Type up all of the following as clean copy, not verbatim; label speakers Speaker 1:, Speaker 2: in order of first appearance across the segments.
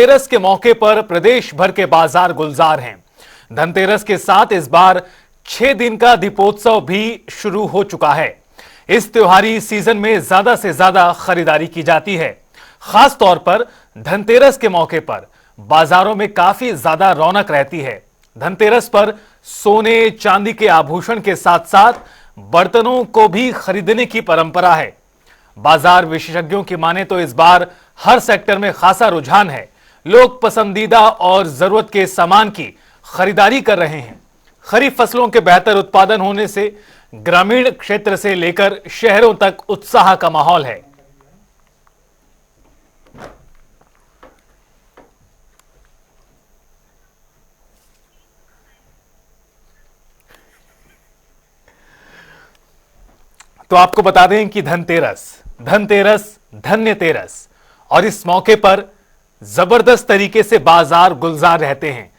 Speaker 1: धनतेरस के मौके पर प्रदेश भर के बाजार गुलजार हैं। धनतेरस के साथ इस बार 6 दिन का दीपोत्सव भी शुरू हो चुका है। इस त्योहारी सीजन में ज्यादा से ज्यादा खरीदारी की जाती है। खास तौर पर धनतेरस के मौके पर बाजारों में काफी ज्यादा रौनक रहती है। धनतेरस पर सोने चांदी के आभूषण के साथ साथ बर्तनों को भी खरीदने की परंपरा है। बाजार विशेषज्ञों की माने तो इस बार हर सेक्टर में खासा रुझान है। लोग पसंदीदा और जरूरत के सामान की खरीदारी कर रहे हैं। खरीफ फसलों के बेहतर उत्पादन होने से ग्रामीण क्षेत्र से लेकर शहरों तक उत्साह का माहौल है। तो आपको बता दें कि धनतेरस धन्य तेरस और इस मौके पर जबरदस्त तरीके से बाजार गुलजार रहते हैं।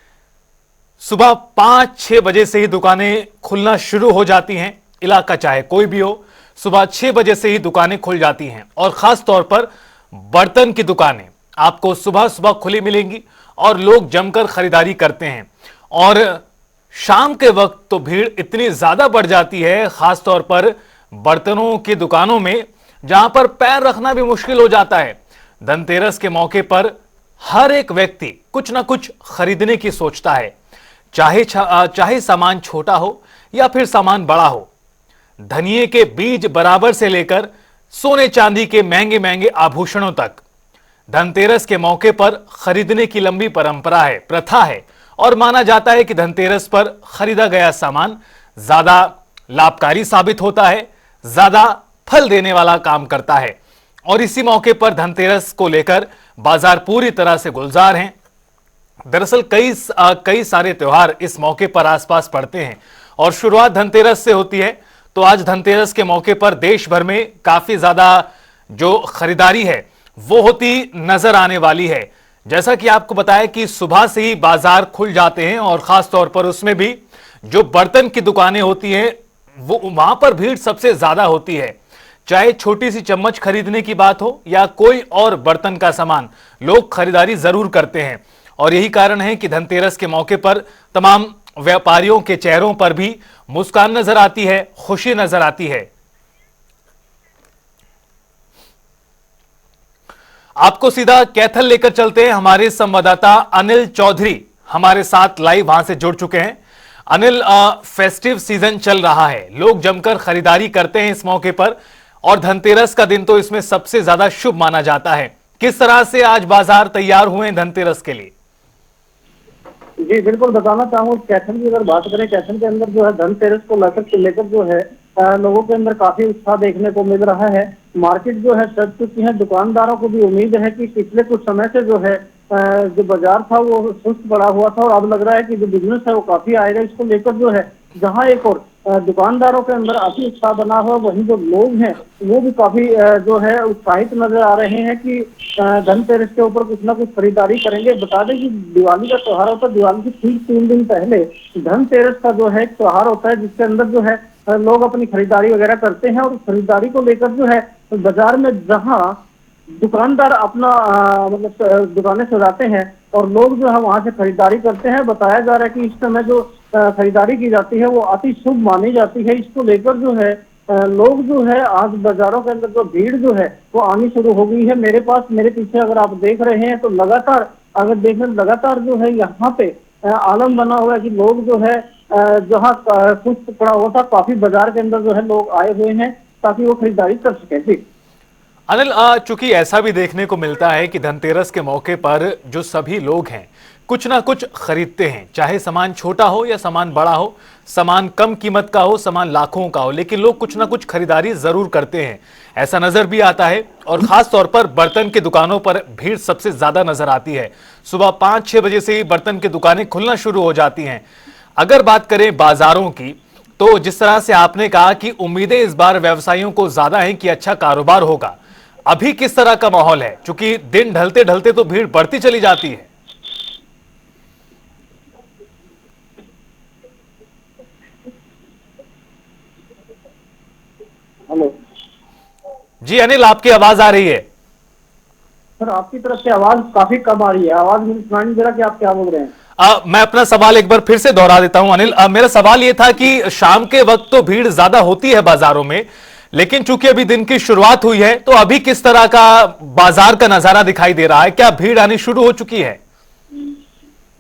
Speaker 1: सुबह 5-6 बजे से ही दुकानें खुलना शुरू हो जाती हैं। इलाका चाहे कोई भी हो, सुबह 6 बजे से ही दुकानें खुल जाती हैं और खास तौर पर बर्तन की दुकानें आपको सुबह सुबह खुली मिलेंगी और लोग जमकर खरीदारी करते हैं। और शाम के वक्त तो भीड़ इतनी ज्यादा बढ़ जाती है, खास तौर पर बर्तनों की दुकानों में, जहां पर पैर रखना भी मुश्किल हो जाता है। धनतेरस के मौके पर हर एक व्यक्ति कुछ ना कुछ खरीदने की सोचता है, चाहे सामान छोटा हो या फिर सामान बड़ा हो। धनिये के बीज बराबर से लेकर सोने चांदी के महंगे महंगे आभूषणों तक धनतेरस के मौके पर खरीदने की लंबी परंपरा है, प्रथा है। और माना जाता है कि धनतेरस पर खरीदा गया सामान ज्यादा लाभकारी साबित होता है, ज्यादा फल देने वाला काम करता है। और इसी मौके पर धनतेरस को लेकर बाजार पूरी तरह से गुलजार हैं। दरअसल कई सारे त्योहार इस मौके पर आसपास पड़ते हैं और शुरुआत धनतेरस से होती है। तो आज धनतेरस के मौके पर देश भर में काफी ज्यादा जो खरीदारी है वो होती नजर आने वाली है। जैसा कि आपको बताया कि सुबह से ही बाजार खुल जाते हैं और खास तौर पर उसमें भी जो बर्तन की दुकानें होती हैं वो वहां पर भीड़ सबसे ज्यादा होती है। चाहे छोटी सी चम्मच खरीदने की बात हो या कोई और बर्तन का सामान, लोग खरीदारी जरूर करते हैं। और यही कारण है कि धनतेरस के मौके पर तमाम व्यापारियों के चेहरों पर भी मुस्कान नजर आती है, खुशी नजर आती है। आपको सीधा कैथल लेकर चलते हैं। हमारे संवाददाता अनिल चौधरी हमारे साथ लाइव वहां से जुड़ चुके हैं। अनिल, फेस्टिव सीजन चल रहा है, लोग जमकर खरीदारी करते हैं इस मौके पर और धनतेरस का दिन तो इसमें सबसे ज्यादा शुभ माना जाता है। किस तरह से आज बाजार तैयार हुए हैं धनतेरस के लिए?
Speaker 2: जी बिल्कुल, बताना चाहूंगा कैथल की अगर बात करें, कैथल के अंदर जो है धनतेरस को लेकर जो है लोगों के अंदर काफी उत्साह देखने को मिल रहा है। मार्केट जो है सज चुकी है। दुकानदारों को भी उम्मीद है कि पिछले कुछ समय से जो है जो बाजार था वो सुस्त पड़ा हुआ था और अब लग रहा है कि जो बिजनेस है वो काफी आएगा। इसको लेकर जो है जहां एक और दुकानदारों के अंदर काफी उत्साह बना हुआ, वहीं जो लोग हैं वो भी काफी जो है उत्साहित नजर आ रहे हैं कि धनतेरस के ऊपर कुछ ना कुछ खरीदारी करेंगे। बता दें कि दिवाली का त्योहार होता है, दिवाली के ठीक 3 दिन पहले धनतेरस का जो है त्योहार होता है, जिसके अंदर जो है लोग अपनी खरीदारी वगैरह करते हैं। और खरीदारी को लेकर जो है बाजार में जहाँ दुकानदार अपना मतलब दुकानें सजाते हैं और लोग जो है वहां से खरीदारी करते हैं। बताया जा रहा है कि इस समय जो खरीदारी की जाती है वो अति शुभ मानी जाती है। इसको लेकर जो है लोग जो है आज बाजारों के अंदर जो भीड़ जो है वो आनी शुरू हो गई है। मेरे पीछे अगर आप देख रहे हैं तो लगातार जो है यहाँ पे आलम बना हुआ है कि लोग जो है जहाँ कुछ पड़ा हुआ था, काफी बाजार के अंदर जो है लोग आए हुए हैं ताकि वो खरीदारी कर सके। जी
Speaker 1: अनिल, चूंकि ऐसा भी देखने को मिलता है कि धनतेरस के मौके पर जो सभी लोग हैं कुछ ना कुछ खरीदते हैं, चाहे सामान छोटा हो या सामान बड़ा हो, सामान कम कीमत का हो, सामान लाखों का हो, लेकिन लोग कुछ ना कुछ खरीदारी जरूर करते हैं, ऐसा नजर भी आता है। और खास तौर पर बर्तन की दुकानों पर भीड़ सबसे ज्यादा नजर आती है। सुबह 5-6 बजे से ही बर्तन की दुकानें खुलना शुरू हो जाती हैं। अगर बात करें बाजारों की, तो जिस तरह से आपने कहा कि उम्मीदें इस बार व्यवसायियों को ज्यादा हैं कि अच्छा कारोबार होगा, अभी किस तरह का माहौल है? क्योंकि दिन ढलते ढलते तो भीड़ बढ़ती चली जाती है।
Speaker 2: हेलो
Speaker 1: जी अनिल, आपकी आवाज आ रही है।
Speaker 2: सर आपकी तरफ से आवाज काफी कम आ रही है, आवाज मुझे सुनाई नहीं दे रहा कि आप क्या बोल रहे हैं।
Speaker 1: मैं अपना सवाल एक बार फिर से दोहरा देता हूं अनिल। मेरा सवाल यह था कि शाम के वक्त तो भीड़ ज्यादा होती है बाजारों में, लेकिन चूंकि अभी दिन की शुरुआत हुई है तो अभी किस तरह का बाजार का नजारा दिखाई दे रहा है? क्या भीड़ आनी शुरू हो चुकी है?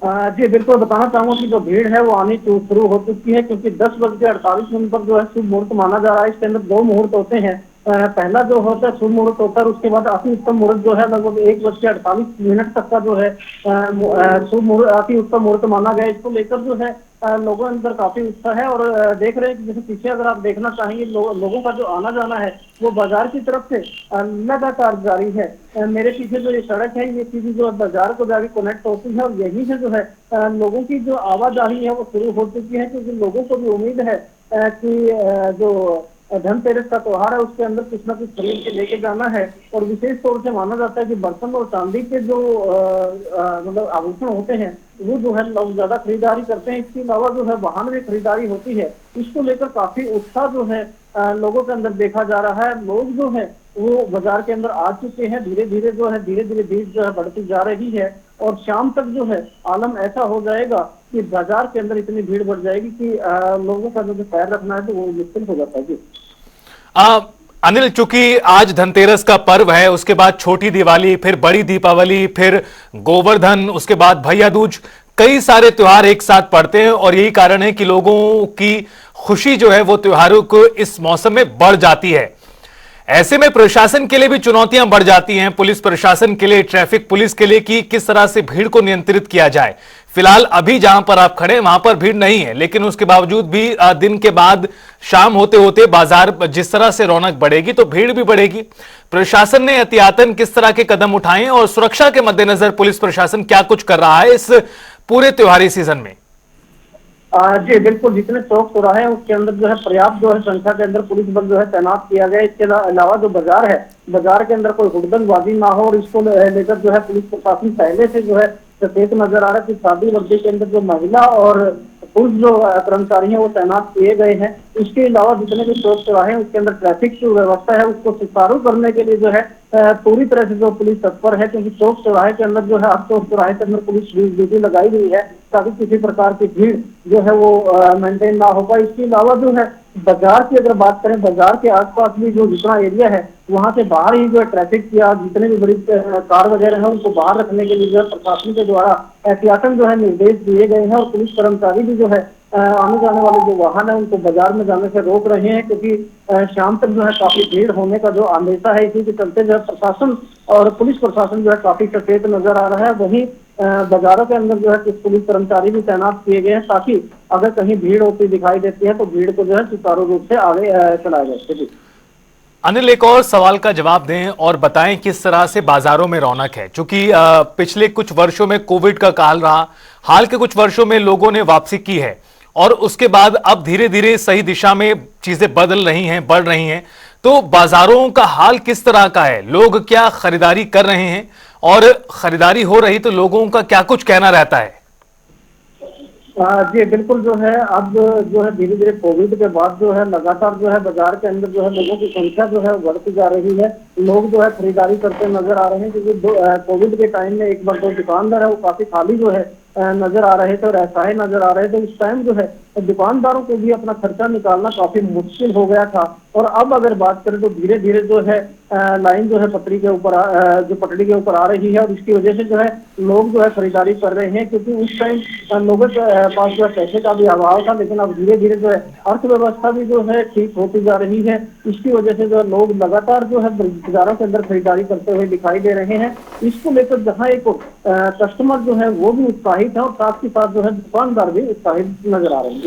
Speaker 2: जी बिल्कुल, बताना चाहूंगा कि जो भीड़ है वो आनी शुरू हो चुकी है, क्योंकि 10:48 पर जो है शुभ मुहूर्त माना जा रहा है। इसके अंदर 2 मुहूर्त होते हैं। पहला जो होता है शुभ मुहूर्त होता है, उसके बाद अति उत्तम मुहूर्त जो है लगभग 1:48 तक का जो है शुभ मुहूर्त, अति उत्तम मुहूर्त माना गया। इसको लेकर जो है लोगों के अंदर काफी उत्साह है। और देख रहे हैं कि जैसे पीछे अगर आप देखना चाहेंगे, लोगों का जो आना जाना है वो बाजार की तरफ से लगातार जारी है। मेरे पीछे जो ये सड़क है, ये सीधी जो बाजार को जाके कनेक्ट होती है, और यही से जो है लोगों की जो आवाजाही है वो शुरू हो चुकी है, क्योंकि लोगों को भी उम्मीद है कि जो धनतेरस का त्योहार है उसके अंदर कुछ ना कुछ खरीद के लेके जाना है। और विशेष तौर से माना जाता है कि बर्तन और चांदी के जो मतलब आभूषण होते हैं वो जो है लोग ज्यादा खरीदारी करते हैं। इसके अलावा जो है वाहन भी खरीदारी होती है। इसको लेकर काफी उत्साह जो है लोगों के अंदर देखा जा रहा है। लोग जो है वो बाजार के अंदर आ चुके हैं। धीरे धीरे भीड़ जो है बढ़ती जा रही है, और शाम तक जो है आलम ऐसा हो जाएगा कि बाजार के अंदर इतनी भीड़ बढ़ जाएगी कि लोगों का जो पैर रखना है तो वो मुश्किल हो जाता है जी।
Speaker 1: अनिल, चूंकि आज धनतेरस का पर्व है, उसके बाद छोटी दिवाली, फिर बड़ी दीपावली, फिर गोवर्धन, उसके बाद भैया दूज, कई सारे त्योहार एक साथ पड़ते हैं और यही कारण है कि लोगों की खुशी जो है वो त्योहारों को इस मौसम में बढ़ जाती है। ऐसे में प्रशासन के लिए भी चुनौतियां बढ़ जाती हैं, पुलिस प्रशासन के लिए, ट्रैफिक पुलिस के लिए, कि किस तरह से भीड़ को नियंत्रित किया जाए। फिलहाल अभी जहां पर आप खड़े हैं वहां पर भीड़ नहीं है, लेकिन उसके बावजूद भी दिन के बाद शाम होते होते बाजार जिस तरह से रौनक बढ़ेगी तो भीड़ भी बढ़ेगी। प्रशासन ने एहतियातन किस तरह के कदम उठाए और सुरक्षा के मद्देनजर पुलिस प्रशासन क्या कुछ कर रहा है इस पूरे त्योहारी सीजन में?
Speaker 2: जी बिल्कुल, जितने चौक चौराहे हैं उसके अंदर जो है पर्याप्त जो है संख्या के अंदर पुलिस बल जो है तैनात किया गया है। इसके अलावा जो बाजार है, बाजार के अंदर कोई हुड़दंगबाजी ना हो, और इसको लेकर जो है पुलिस प्रशासन पहले से जो है सचेत नजर आ रहा है कि शादी वर्दी के अंदर जो महिला और पुरुष जो कर्मचारी हैं वो तैनात किए गए हैं। इसके अलावा जितने भी चौक चौराहे हैं उसके अंदर ट्रैफिक की व्यवस्था है उसको सुचारू करने के लिए जो है पूरी तरह से जो पुलिस तत्पर है, क्योंकि चौक चौराहे के अंदर जो है हर चौक चौराहे के अंदर पुलिस ड्यूटी लगाई गई है ताकि किसी प्रकार की भीड़ जो है वो मेंटेन ना हो पाए। इसके अलावा जो है बाजार की अगर बात करें, बाजार के आसपास भी जो जितना एरिया है वहां से बाहर ही जो है ट्रैफिक या जितने भी बड़ी कार वगैरह है उनको बाहर रखने के लिए जो है प्रशासन के द्वारा एहतियातन जो है निर्देश दिए गए हैं। और पुलिस कर्मचारी भी जो है आने जाने वाले जो वाहन है उनको बाजार में जाने से रोक रहे हैं, क्योंकि शाम तक जो है काफी भीड़ होने का जो अंदेशा है। इसी के चलते जो है प्रशासन और पुलिस प्रशासन जो है काफी सचेत नजर आ रहा है। वहीं बाजारों के अंदर जो है कुछ पुलिस कर्मचारी भी तैनात किए गए हैं ताकि अगर कहीं भीड़ होती दिखाई देती है तो भीड़ को जो है सुचारू रूप से आगे चलाया जा सके।
Speaker 1: अनिल, एक और सवाल का जवाब दें और बताएं किस तरह से बाजारों में रौनक है, क्योंकि पिछले कुछ वर्षों में कोविड का काल रहा, हाल के कुछ वर्षों में लोगों ने वापसी की है और उसके बाद अब धीरे धीरे सही दिशा में चीजें बदल रही हैं, बढ़ रही हैं। तो बाजारों का हाल किस तरह का है? लोग क्या खरीदारी कर रहे हैं? और खरीदारी हो रही तो लोगों का क्या कुछ कहना रहता है?
Speaker 2: जी बिल्कुल, जो है अब जो है धीरे धीरे कोविड के बाद जो है लगातार जो है बाजार के अंदर जो है लोगों की संख्या जो है बढ़ती जा रही है। लोग जो है खरीदारी करते नजर आ रहे हैं, क्योंकि कोविड के टाइम में एक बार जो दुकानदार है वो काफी खाली जो है नजर आ रहे थे और असहाय नजर आ रहे थे। उस टाइम जो है दुकानदारों को भी अपना खर्चा निकालना काफी मुश्किल हो गया था। और अब अगर बात करें तो धीरे धीरे जो है लाइन जो है पटरी के ऊपर जो पटरी के ऊपर आ रही है, और इसकी वजह से जो है लोग जो है खरीदारी कर रहे हैं, क्योंकि उस टाइम लोगों के पास जो है पैसे का भी अभाव था। लेकिन अब धीरे धीरे जो है अर्थव्यवस्था भी जो है ठीक होती जा रही है। इसकी वजह से जो है लोग लगातार जो है बाजारों के अंदर खरीदारी करते हुए दिखाई दे रहे हैं। इसको लेकर जहाँ एक कस्टमर जो है वो भी उत्साहित है और साथ ही साथ जो है दुकानदार भी उत्साहित नजर आ रहे हैं।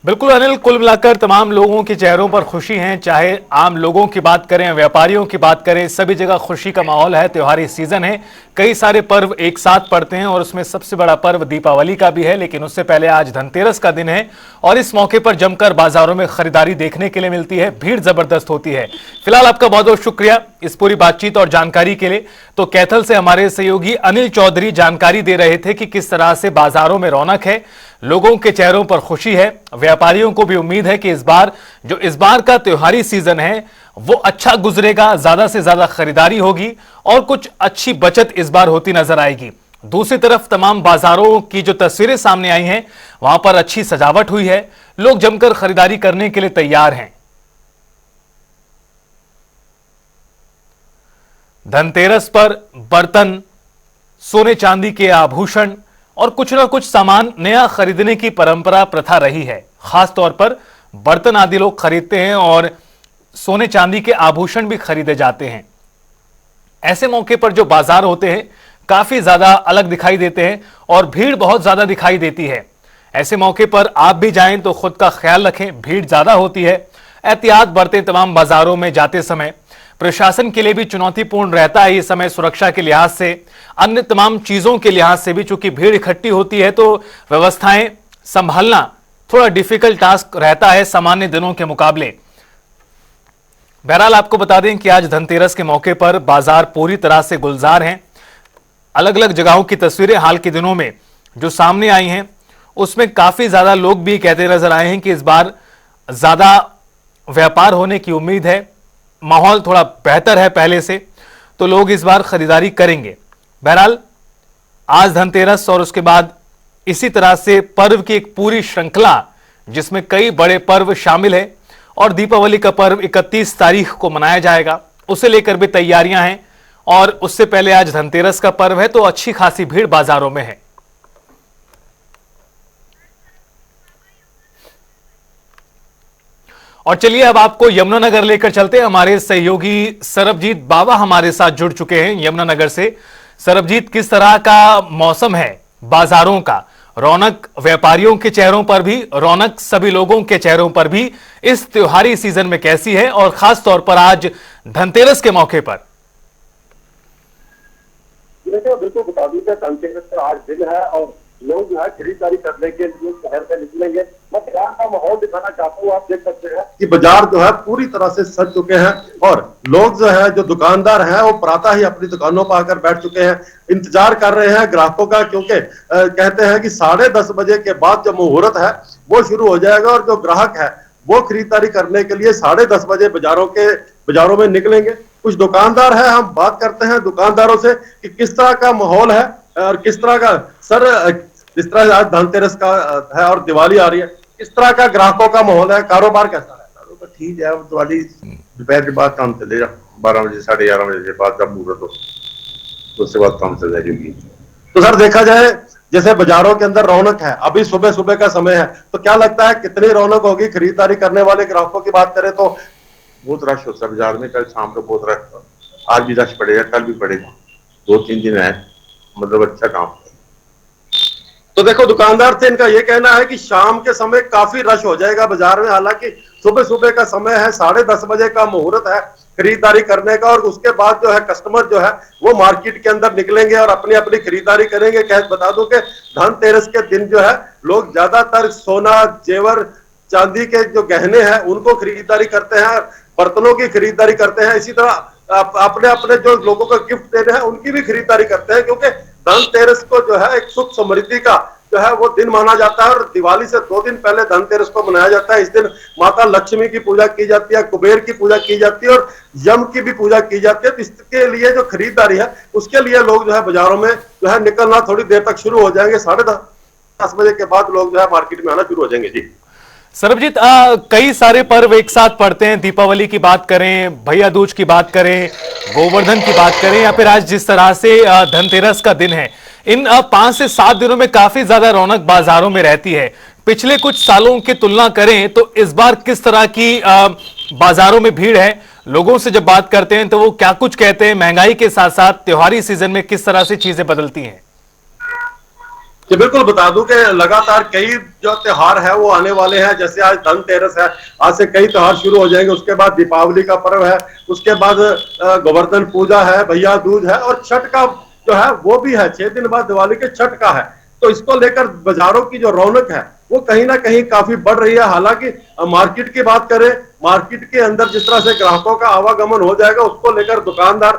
Speaker 1: बिल्कुल अनिल, कुल मिलाकर तमाम लोगों के चेहरों पर खुशी है, चाहे आम लोगों की बात करें, व्यापारियों की बात करें, सभी जगह खुशी का माहौल है। त्योहारी सीजन है, कई सारे पर्व एक साथ पड़ते हैं और उसमें सबसे बड़ा पर्व दीपावली का भी है, लेकिन उससे पहले आज धनतेरस का दिन है और इस मौके पर जमकर बाजारों में खरीदारी देखने के लिए मिलती है, भीड़ जबरदस्त होती है। फिलहाल आपका बहुत बहुत शुक्रिया इस पूरी बातचीत और जानकारी के लिए। तो कैथल से हमारे सहयोगी अनिल चौधरी जानकारी दे रहे थे कि किस तरह से बाजारों में रौनक है, लोगों के चेहरों पर खुशी है। व्यापारियों को भी उम्मीद है कि इस बार का त्योहारी सीजन है वो अच्छा गुजरेगा, ज्यादा से ज्यादा खरीदारी होगी और कुछ अच्छी बचत इस बार होती नजर आएगी। दूसरी तरफ तमाम बाजारों की जो तस्वीरें सामने आई हैं, वहां पर अच्छी सजावट हुई है, लोग जमकर खरीदारी करने के लिए तैयार हैं। धनतेरस पर बर्तन, सोने चांदी के आभूषण और कुछ ना कुछ सामान नया खरीदने की परंपरा प्रथा रही है। खास तौर पर बर्तन आदि लोग खरीदते हैं और सोने चांदी के आभूषण भी खरीदे जाते हैं। ऐसे मौके पर जो बाजार होते हैं काफी ज्यादा अलग दिखाई देते हैं और भीड़ बहुत ज्यादा दिखाई देती है। ऐसे मौके पर आप भी जाएं तो खुद का ख्याल रखें, भीड़ ज्यादा होती है, एहतियात बरतें। तमाम बाजारों में जाते समय प्रशासन के लिए भी चुनौतीपूर्ण रहता है ये समय, सुरक्षा के लिहाज से, अन्य तमाम चीजों के लिहाज से भी। चूंकि भीड़ इकट्ठी होती है तो व्यवस्थाएं संभालना थोड़ा डिफिकल्ट टास्क रहता है सामान्य दिनों के मुकाबले। बहरहाल आपको बता दें कि आज धनतेरस के मौके पर बाजार पूरी तरह से गुलजार हैं। अलग अलग जगहों की तस्वीरें हाल के दिनों में जो सामने आई हैं उसमें काफी ज्यादा लोग भी कहते नजर आए हैं कि इस बार ज्यादा व्यापार होने की उम्मीद है, माहौल थोड़ा बेहतर है पहले से, तो लोग इस बार खरीदारी करेंगे। बहरहाल आज धनतेरस और उसके बाद इसी तरह से पर्व की एक पूरी श्रृंखला जिसमें कई बड़े पर्व शामिल है और दीपावली का पर्व 31 तारीख को मनाया जाएगा, उसे लेकर भी तैयारियां हैं। और उससे पहले आज धनतेरस का पर्व है तो अच्छी खासी भीड़ बाजारों में है। और चलिए अब आपको यमुनानगर लेकर चलते हैं। हमारे सहयोगी सरबजीत बाबा हमारे साथ जुड़ चुके हैं यमुनानगर से। सरबजीत, किस तरह का मौसम है बाजारों का? रौनक व्यापारियों के चेहरों पर भी, रौनक सभी लोगों के चेहरों पर भी इस त्योहारी सीजन में कैसी है और खास तौर पर आज धनतेरस के मौके पर?
Speaker 3: बिल्कुल बता दूं कि धनतेरस का आज दिन है और लोग जो है खरीदारी करने के लिए शहर से निकलेंगे। मैं यहाँ का माहौल दिखाना चाहता हूँ। आप देख सकते हैं कि बाजार जो है पूरी तरह से सज चुके हैं और लोग जो है, जो दुकानदार हैं, वो प्रातः ही अपनी दुकानों पर आकर बैठ चुके हैं, इंतजार कर रहे हैं ग्राहकों का, क्योंकि कहते हैं कि 10:30 बजे के बाद जो मुहूर्त है वो शुरू हो जाएगा और जो ग्राहक है वो खरीदारी करने के लिए 10:30 बजे बाजारों में निकलेंगे। कुछ दुकानदार है, हम बात करते हैं दुकानदारों से कि किस तरह का माहौल है और किस तरह का जिस तरह आज धनतेरस का है और दिवाली आ रही है, किस तरह का ग्राहकों का माहौल है, कारोबार कैसा है?
Speaker 4: तो ठीक है, दिवाली दोपहर के बाद काम चलेगा, 12 बजे 11:30 बजे के बाद जब मुहूर्त हो तो उसके बाद काम चल जाएगी।
Speaker 3: तो सर देखा जाए जैसे बाजारों के अंदर रौनक है, अभी सुबह सुबह का समय है, तो क्या लगता है कितनी रौनक होगी? खरीदारी करने वाले ग्राहकों की बात करें तो
Speaker 4: बहुत रश होता है बाजार में। कल शाम को बहुत रश, आज भी रश पड़ेगा, कल भी पड़ेगा, 2-3 दिन है, मतलब अच्छा काम।
Speaker 3: तो देखो दुकानदार से इनका ये कहना है कि शाम के समय काफी रश हो जाएगा बाजार में, हालांकि सुबह सुबह का समय है, 10:30 बजे का मुहूर्त है खरीदारी करने का और उसके बाद जो है कस्टमर जो है वो मार्केट के अंदर निकलेंगे और अपनी अपनी खरीदारी करेंगे। कह बता दूं कि धनतेरस के दिन जो है लोग ज्यादातर सोना, जेवर, चांदी के जो गहने हैं उनको खरीदारी करते हैं, बर्तनों की खरीदारी करते हैं, इसी तरह अपने अपने जो लोगों को गिफ्ट देने हैं उनकी भी खरीदारी करते हैं, क्योंकि धनतेरस को जो है एक सुख समृद्धि का जो है वो दिन माना जाता है और दिवाली से 2 दिन पहले धनतेरस को मनाया जाता है। इस दिन माता लक्ष्मी की पूजा की जाती है, कुबेर की पूजा की जाती है और यम की भी पूजा की जाती है। तो इसके लिए जो खरीदारी है उसके लिए लोग जो है बाजारों में जो है निकलना थोड़ी देर तक शुरू हो जाएंगे। 10:30 बजे के बाद लोग जो है मार्केट में आना शुरू हो जाएंगे। जी
Speaker 1: सरबजीत, कई सारे पर्व एक साथ पड़ते हैं। दीपावली की बात करें, भैया दूज की बात करें, गोवर्धन की बात करें या फिर आज जिस तरह से धनतेरस का दिन है, इन 5 से 7 दिनों में काफी ज्यादा रौनक बाजारों में रहती है। पिछले कुछ सालों की तुलना करें तो इस बार किस तरह की बाजारों में भीड़ है? लोगों से जब बात करते हैं तो वो क्या कुछ कहते हैं? महंगाई के साथ साथ त्योहारी सीजन में किस तरह से चीजें बदलती हैं?
Speaker 3: जी बिल्कुल बता दूं कि लगातार कई जो त्योहार है वो आने वाले हैं। जैसे आज धनतेरस है, आज से कई त्योहार शुरू हो जाएंगे, उसके बाद दीपावली का पर्व है, उसके बाद गोवर्धन पूजा है, भैया दूज है और छठ का जो है वो भी है। 6 दिन बाद दिवाली के छठ का है। तो इसको लेकर बाजारों की जो रौनक है वो कहीं ना कहीं काफी बढ़ रही है। हालांकि मार्केट की बात करें, मार्केट के अंदर जिस तरह से ग्राहकों का आवागमन हो जाएगा उसको लेकर दुकानदार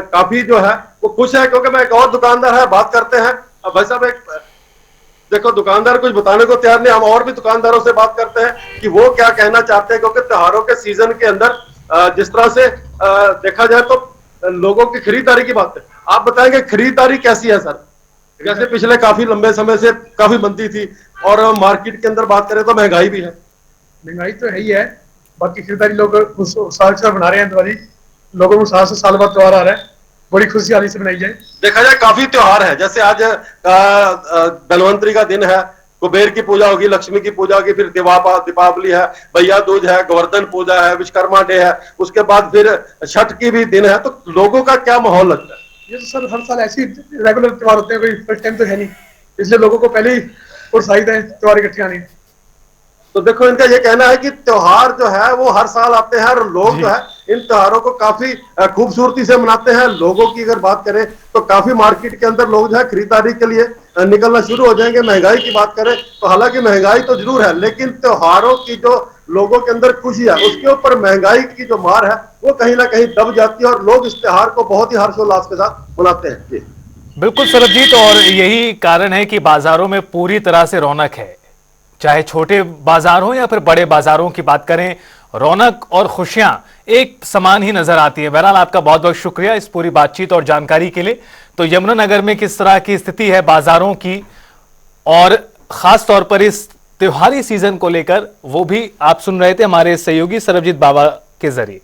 Speaker 3: काफी जो है वो खुश है, क्योंकि मैं एक और दुकानदार है बात करते हैं। भाई साहब, एक देखो दुकानदार कुछ बताने को तैयार नहीं, हम और भी दुकानदारों से बात करते हैं कि वो क्या कहना चाहते हैं, क्योंकि त्योहारों के सीजन के अंदर जिस तरह से देखा जाए तो लोगों की खरीदारी की बात है, आप बताएंगे खरीदारी कैसी है सर? जैसे पिछले काफी लंबे समय से काफी मंदी थी और मार्केट के अंदर बात करें तो महंगाई भी है।
Speaker 5: महंगाई तो है ही है, बाकी खरीदारी लोग साल से बना रहे हैं दिवाली, लोगों को साल बाद त्योहार आ रहा है, बड़ी खुशहाली से बनाई जाए।
Speaker 3: देखा जाए काफी त्योहार है, जैसे आज धनवंतरी का दिन है, कुबेर की पूजा होगी, लक्ष्मी की पूजा होगी, फिर दीपावली है, भैया दूज है, गोवर्धन पूजा है, विश्वकर्मा डे है, उसके बाद फिर छठ की भी दिन है। तो लोगों का क्या माहौल लगता है?
Speaker 5: ये तो सर हर साल ऐसी रेगुलर त्योहार होते हैं, कोई फर्स्ट टाइम तो है नहीं, इसलिए लोगों को पहले ही प्रोत्साहित है त्योहार इकट्ठे आने।
Speaker 3: तो देखो इनका ये कहना है कि त्योहार जो है वो हर साल आते हैं और लोग जो है इन त्योहारों को काफी खूबसूरती से मनाते हैं। लोगों की अगर बात करें तो काफी मार्केट के अंदर लोग जो है खरीदारी के लिए निकलना शुरू हो जाएंगे। महंगाई की बात करें तो हालांकि महंगाई तो जरूर है, लेकिन त्योहारों की जो लोगों के अंदर खुशी है उसके ऊपर महंगाई की जो मार है वो कहीं ना कहीं दब जाती है और लोग इस त्योहार को बहुत ही हर्षोल्लास के साथ मनाते हैं। जी
Speaker 1: बिल्कुल सरबजीत, और यही कारण है कि बाजारों में पूरी तरह से रौनक है, चाहे छोटे बाजार हो या फिर बड़े बाजारों की बात करें, रौनक और खुशियां एक समान ही नजर आती है। बहरहाल आपका बहुत बहुत शुक्रिया इस पूरी बातचीत और जानकारी के लिए। तो यमुनानगर में किस तरह की स्थिति है बाजारों की और खास तौर पर इस त्योहारी सीजन को लेकर, वो भी आप सुन रहे थे हमारे सहयोगी सरबजीत बाबा के जरिए।